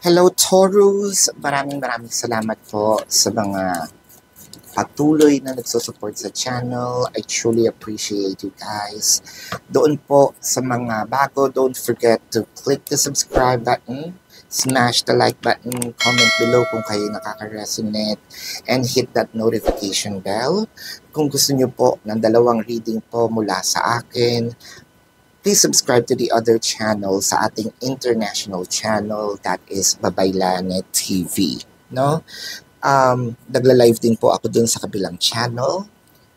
Hello, Taurus! Maraming salamat po sa mga patuloy na nagsusupport sa channel. I truly appreciate you guys. Doon po sa mga bago, don't forget to click the subscribe button, smash the like button, comment below kung kayo nakaka-resonate, and hit that notification bell. Kung gusto nyo po ng dalawang reading po mula sa akin, please subscribe to the other channel sa ating international channel, that is Babaylanet TV, no? Nagla-live din po ako dun sa kabilang channel.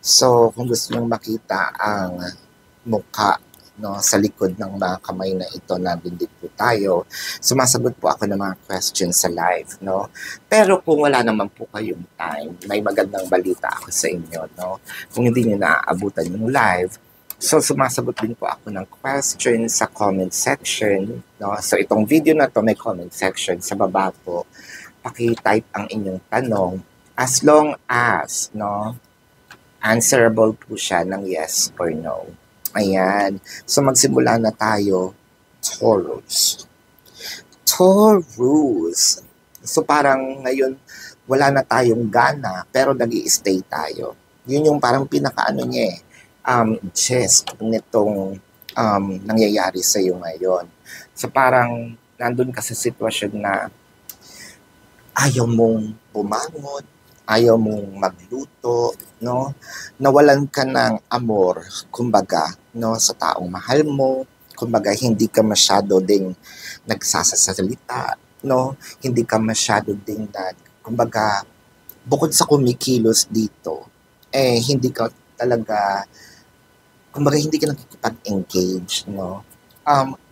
So, kung gusto nyo makita ang mukha, no, sa likod ng mga kamay na ito, nandun din po tayo. Sumasagot po ako ng mga questions sa live, no? Pero kung wala naman po kayong time, may magandang balita ako sa inyo, no? Kung hindi nyo naaabutan yung live, so sumasagot din po ako ng questions sa comment section, no? So itong video na to may comment section sa baba po. Paki-type ang inyong tanong as long as, no, answerable po siya ng yes or no. Ayan. So magsimula na tayo, Taurus. Taurus. So parang ngayon wala na tayong gana pero nag-i-stay tayo. Yun yung parang pinakaano niya eh. Gist nitong nangyayari sa iyo ngayon. So parang nandun ka sa sitwasyon na ayaw mong bumangon, ayaw mong magluto, no? Nawalan ka ng amor, kumbaga, no, sa taong mahal mo, kumbaga hindi ka masyado ding nagsasasalita, no? Hindi ka masyado ding kumbaga, bukod sa kumikilos dito, hindi ka talaga, kumbaga hindi ka nakikipag-engage, no?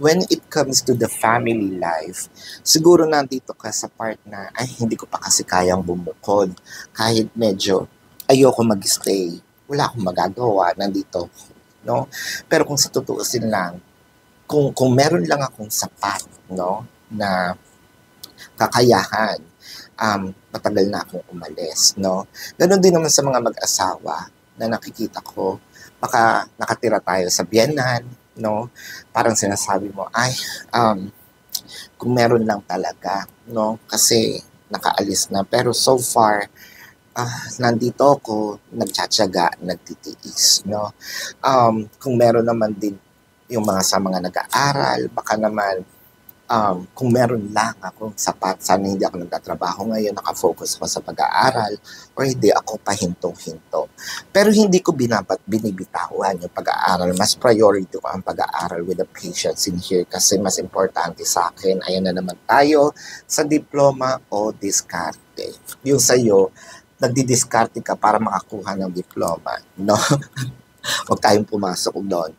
When it comes to the family life, siguro nandito ka sa part na, ay, hindi ko pa kasi kayang bumukod. Kahit medyo ayoko mag-stay, wala akong magagawa, nandito, no? Pero kung sa tutuusin lang, kung meron lang akong sapat, no, na kakayahan, matagal na akong umalis, no? Ganon din naman sa mga mag-asawa na nakikita ko, baka nakatira tayo sa biyenan, no? Parang sinasabi mo, ay, kung meron lang talaga, no? Kasi nakaalis na. Pero so far, nandito ako, nagtsatsaga, nagtitiis, no? Kung meron naman din yung sa mga nag-aaral, baka naman, kung meron lang akong sapat, sana hindi ako nagtatrabaho ngayon, nakafocus ako sa pag-aaral, or hindi ako pahinto-hinto. Pero hindi ko binibitawan yung pag-aaral. Mas priority ko ang pag-aaral with the patience in here kasi mas importante sa akin. Ayan na naman tayo sa diploma o diskarte. Yung sa'yo, nagdidiskarte ka para makakuha ng diploma, no? Huwag tayong pumasok doon.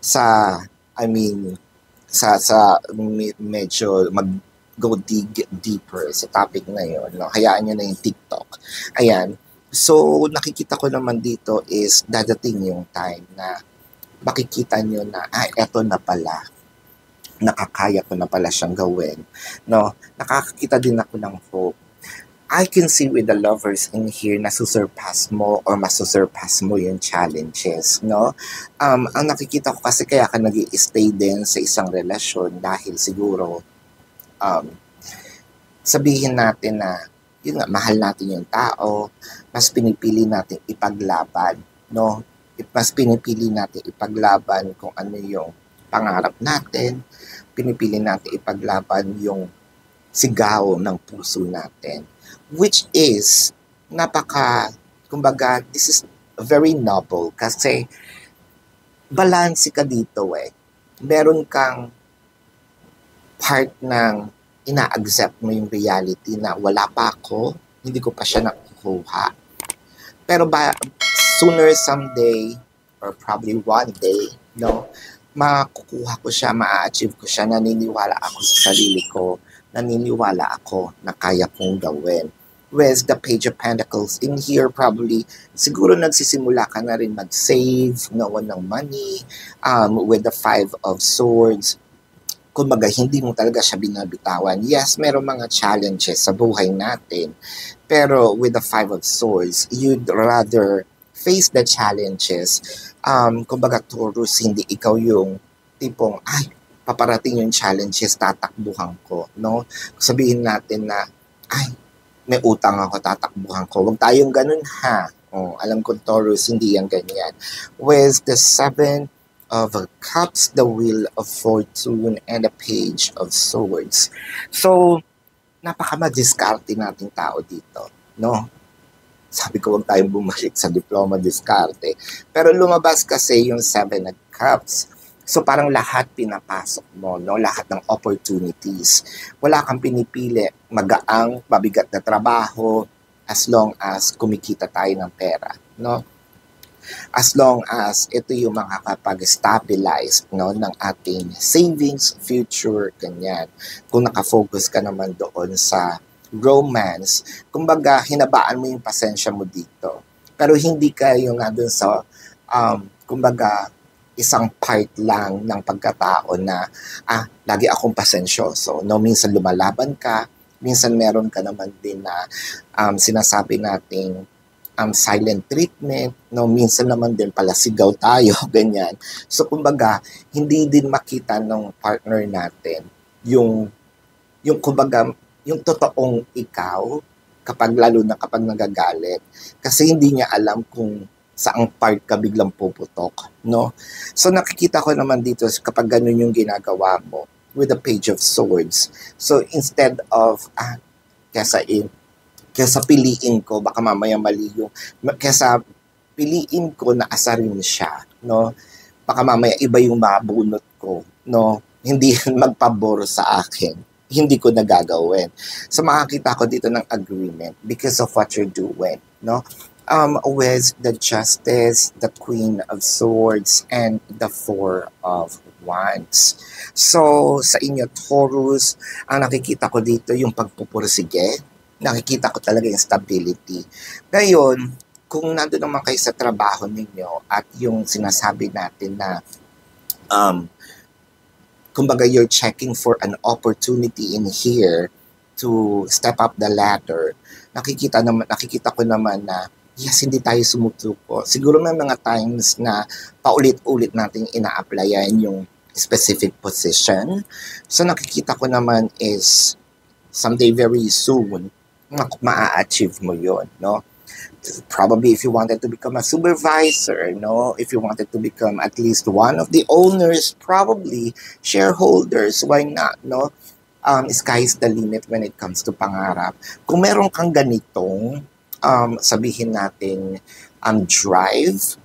Sa medyo mag-go deeper sa topic na yun, no? Hayaan nyo na yung TikTok. Ayan. So, nakikita ko naman dito is dadating yung time na makikita nyo na, eto na pala. Nakakaya ko na pala siyang gawin. No? Nakakita din ako ng hope. I can see with the lovers in here na susurpass mo or masusurpass mo yung challenges, no? Ang nakikita ko kasi kaya ka nag-i-stay din sa isang relasyon dahil siguro sabihin natin na yun nga, mahal natin yung tao, mas pinipili natin ipaglaban, no? Mas pinipili natin ipaglaban kung ano yung pangarap natin, pinipili natin ipaglaban yung sigaw ng puso natin. Which is, kumbaga, this is very noble kasi balanse ka dito eh. Meron kang part ng ina-accept mo yung reality na wala pa ako, hindi ko pa siya nakukuha. Pero sooner someday, or probably one day, no, makukuha ko siya, ma-achieve ko siya, naniniwala ako sa sarili ko, naniniwala ako na kaya kong gawin. With the Page of Pentacles in here, probably, siguro nagsisimula ka na rin mag-save, nawan ng money, with the Five of Swords. Kumbaga, hindi mo talaga siya binabitawan. Yes, meron mga challenges sa buhay natin, pero with the Five of Swords, you'd rather face the challenges. Kumbaga, Taurus, hindi ikaw yung tipong, ay, paparating yung challenges, tatakbuhan ko, no? Sabihin natin na, ay, may utang ako, tatakbuhan ko. Huwag tayong ganun, ha? Oh, alam ko, Taurus, hindi yan ganyan. With the Seven of Cups, the Wheel of Fortune, and the Page of Swords. So, napaka-madiskarte nating tao dito, no? Sabi ko, huwag tayong bumalik sa diploma diskarte. Pero lumabas kasi yung Seven of Cups. So parang lahat pinapasok mo, no? Lahat ng opportunities. Wala kang pinipili, magaang, mabigat na trabaho, as long as kumikita tayo ng pera, no? As long as ito yung makakapag-stabilize, no, ng ating savings, future, ganyan. Kung nakafocus ka naman doon sa romance, kumbaga, hinabaan mo yung pasensya mo dito. Pero hindi ka yung nandun sa, kumbaga, isang part lang ng pagkatao na, lagi akong pasensyoso. No? Minsan lumalaban ka, minsan meron ka naman din na sinasabi nating silent treatment, no? Minsan naman din pala sigaw tayo, ganyan. So, kumbaga, hindi din makita ng partner natin yung kumbaga, yung totoong ikaw, lalo na kapag nagagalit. Kasi hindi niya alam kung saang part ka biglang puputok, no? So nakikita ko naman dito kapag ganun yung ginagawa mo with the Page of Swords. So instead of kesa piliin ko, baka mamaya mali yung, kesa piliin ko na asarin siya, no? Baka mamaya iba yung mabunot ko, no? Hindi magpabor sa akin. Hindi ko nagagawin. So makakita ko dito ng agreement because of what you're doing, no? With the Justice, the Queen of Swords, and the Four of Wands. So, sa inyo, Taurus, ang nakikita ko dito yung pagpupursige. Nakikita ko talaga yung stability. Ngayon, kung nandun naman kayo sa trabaho ninyo at yung sinasabi natin na kumbaga you're checking for an opportunity in here to step up the ladder, nakikita ko naman na yes, hindi tayo sumusuko. Siguro may mga times na paulit-ulit nating ina-applyan yung specific position. So nakikita ko naman is someday very soon, ma-achieve mo yon, no? Probably if you wanted to become a supervisor, no? If you wanted to become at least one of the owners, probably shareholders, why not, no? Sky's the limit when it comes to pangarap. Kung meron kang ganitong sabihin natin drive,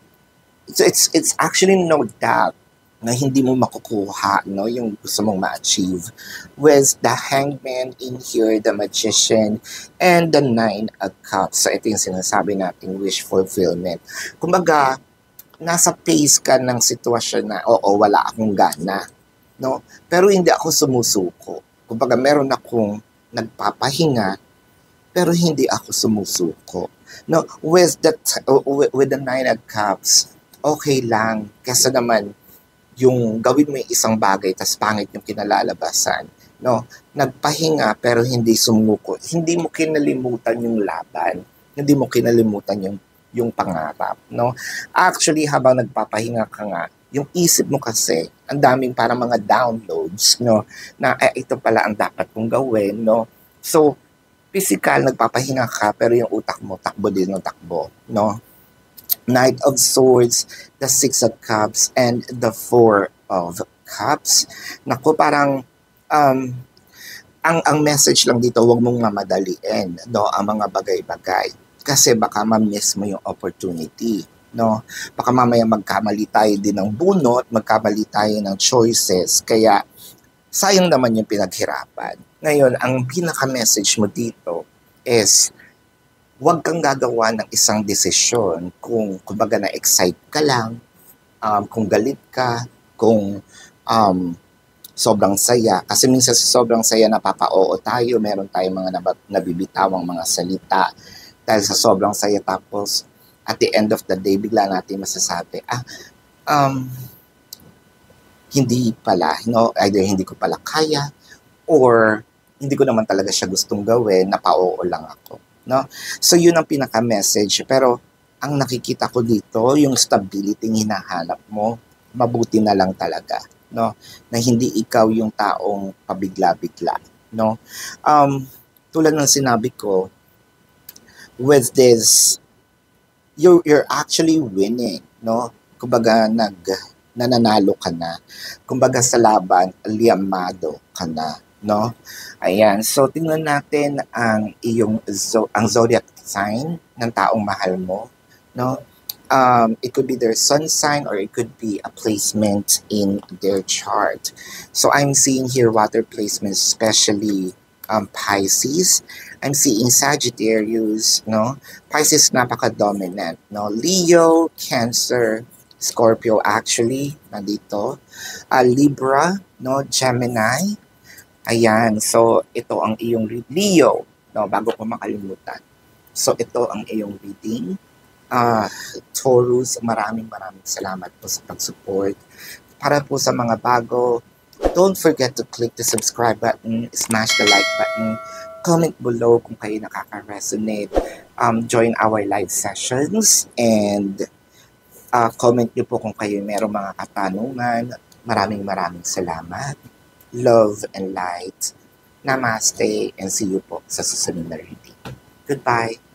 so it's actually no doubt na hindi mo makukuha, no, yung gusto mong ma-achieve with the Hangman in here, the Magician, and the Nine of Cups. So ito yung sinasabi natin wish fulfillment. Kumbaga, nasa pace ka ng sitwasyon na oo, wala akong gana, no, pero hindi ako sumusuko. Kumbaga, meron akong nagpapahinga pero hindi ako sumusuko. No, with the Nine of Cups, okay lang. Kasi naman, yung gawin mo yung isang bagay, tas pangit yung kinalalabasan. No, nagpahinga pero hindi sumuko. Hindi mo kinalimutan yung laban. Hindi mo kinalimutan yung pangarap. No, actually, habang nagpapahinga ka nga, yung isip mo kasi, ang daming parang mga downloads, no, na ito pala ang dapat kong gawin, no. So, physical, nagpapahinga ka, pero yung utak mo, takbo din ng takbo, no? Knight of Swords, the Six of Cups, and the Four of Cups. Naku, parang, ang message lang dito, huwag mong mamadaliin, no, ang mga bagay-bagay. Kasi baka ma-miss mo yung opportunity, no? Baka mamaya magkamali tayo din ng bunot, magkamali tayo ng choices, kaya sayang naman yung pinaghirapan. Ngayon, ang pinaka-message mo dito is huwag kang gagawa ng isang desisyon kung kumbaga na-excite ka lang, kung galit ka, kung sobrang saya. Kasi minsan sa sobrang saya napapa-oo tayo, meron tayong mga nabibitawang mga salita dahil sa sobrang saya, tapos at the end of the day, bigla natin masasabi, hindi pala, no? Either hindi ko pala kaya or hindi ko naman talaga siya gustong gawin, napa-oo lang ako, no? So yun ang pinaka-message, pero ang nakikita ko dito, yung stability hinahanap mo, mabuti na lang talaga, no? Na hindi ikaw yung taong pabigla-bigla, no? Um, Tulad ng sinabi ko, with this, you're actually winning, no? Kumbaga nananalo ka na. Kumbaga sa laban, liamado ka na, no? Ayan. So tingnan natin ang ang zodiac sign ng taong mahal mo, no? It could be their sun sign or it could be a placement in their chart. So I'm seeing here water placements, especially Pisces. I'm seeing Sagittarius, no? Pisces napaka-dominant, no? Leo, Cancer, Scorpio actually, nandito. Libra, no? Gemini. Ayan, so ito ang iyong Leo, no? Bago ko makalimutan. So ito ang iyong reading. Taurus, maraming salamat po sa pag-support. Para po sa mga bago, don't forget to click the subscribe button, smash the like button, comment below kung kayo nakaka-resonate, join our live sessions, and comment niyo po kung kayo merong mga katanungan. Maraming salamat. Love and light. Namaste and see you po sa susunod na reading. Goodbye.